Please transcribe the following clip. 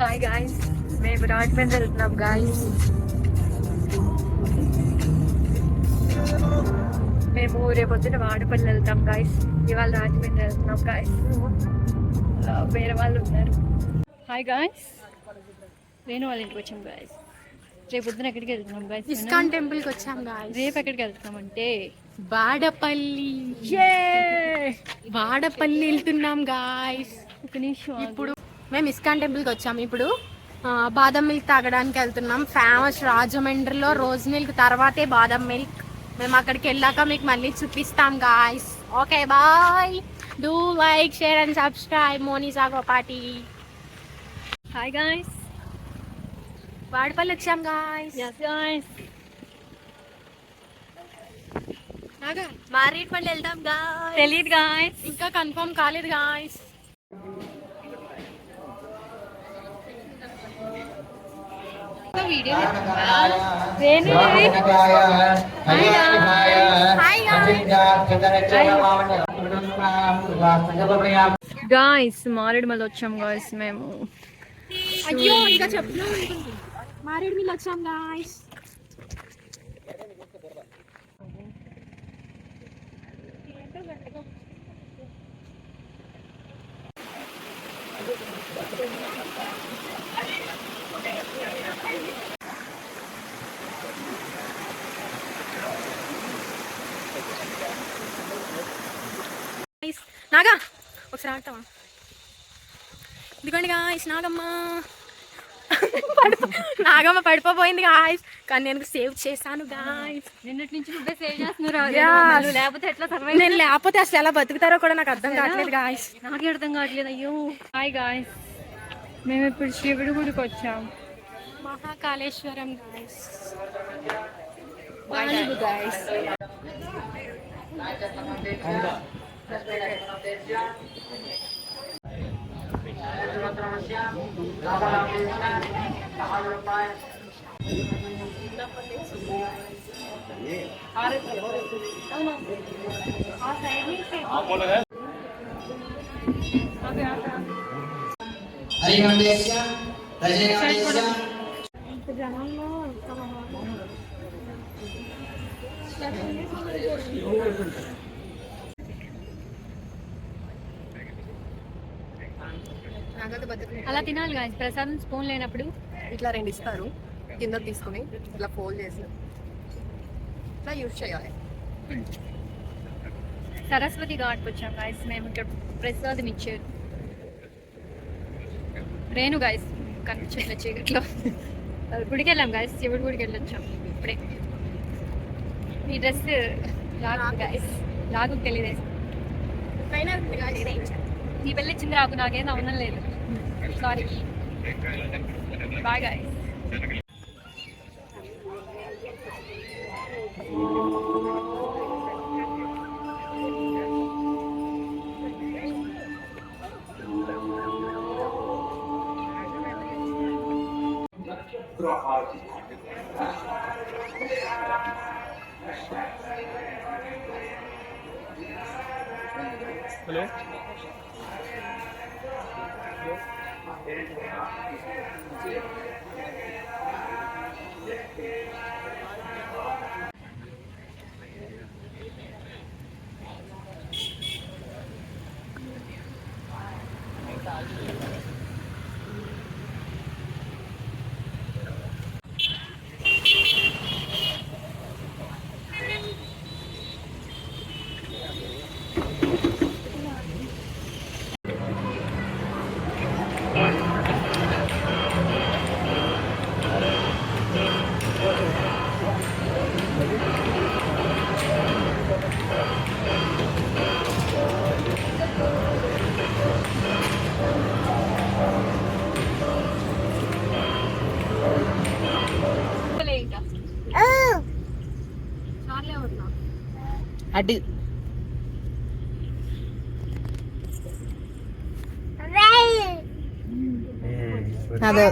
Hi guys, మేము రాజమండ్రి వెళ్తున్నాం guys. మేము రేపొద్దున వాడపల్లి వెళ్తాం గాయ్స్. ఇవాళ రాజమండ్రి వెళ్తున్నాం గాయ్స్. వేరే వాళ్ళు ఉన్నారు. హాయ్ గాయ్స్, నేను వాళ్ళ ఇంటికి వచ్చాం గాయ్స్. రేపొద్దున ఎక్కడికి వెళ్తున్నాం గాయ్స్? ఇస్కాన్ టెంపుల్కి వచ్చాం గాయ్స్. రేపు ఎక్కడికి వెళ్తున్నామంటే వాడపల్లి. వాడపల్లి వెళ్తున్నాం గాయ్స్. ఒక నిమిషం. ఇప్పుడు మేము ఇస్కాన్ టెంపుల్కి వచ్చాము. ఇప్పుడు బాదం మిల్క్ తాగడానికి వెళ్తున్నాం. ఫేమస్ రాజమండ్రిలో రోజ్ మిల్క్ తర్వాతే బాదం మిల్క్. మేము అక్కడికి వెళ్ళాక మీకు మళ్ళీ చూపిస్తాం guys. Okay bye. Do like, share and subscribe Monisa Gopati. Hi guys, Vadapalli వచ్చాం గాయ్స్. yes guys. మారేడుపల్లి వెళ్దాం గాయ్స్. తెలియదు గాయ్స్, ఇంకా కన్ఫర్మ్ కాలేదు గాయ్స్. వీడియో గాయ్స్ మారేడుమల్లి వచ్చాం గాయ్స్. మేము అయ్యో ఇంకా చెప్పు. మారేడుమిల్లి వచ్చాం గాయ్స్. నాగా ఒకసారి ఆడతావా? ఇదిగోండి గాయ్స్ నాగమ్మ. నాగమ్మ పడిపోయింది గాయ్స్, కానీ నేను సేవ్ చేశాను గాయ్స్. నిన్నటి నుంచి నువ్వే సేవ్ చేస్తున్నారు. లేకపోతే ఎట్లా సర్వైవ్? నేను లేకపోతే అసలు ఎలా బతుకుతారో కూడా నాకు అర్థం కావట్లేదు గాయ్స్. నాకే అర్థం కావట్లేదు. అయ్యో. హాయ్ గాయ్స్, మేము ఇప్పుడు శివుడి గుడికి వచ్చాం. మహాకాళేశ్వరం గాయ్స్. గాయ్స్ అలా తినాలి గాయ్స్. ప్రసాదం స్పూన్ లేనప్పుడు ఇట్లా రెండు ఇస్తారు, కింద తీసుకుని ఇట్లా ఫోల్డ్ చేసి ఇట్లా యూజ్ చేయాలి. సరస్వతి ఘాట్కి వచ్చాం గాయ్స్. మేము ఇక్కడ ప్రసాదం ఇచ్చారు. రేణు గాయ్స్ కనిపించట్లే చీకట్లో. గుడికి వెళ్ళాం గాయ్స్, శివుడి గుడికి వెళ్ళొచ్చాం ఇప్పుడే. ఈ డ్రెస్ రాగు గాయ్స్, రాగు తెలియదు. ఈ పెళ్ళి ఇచ్చింది రాకు, నాకేం అవనం లేదు. సారీ. Bye guys. హలో. అడ్డు అదే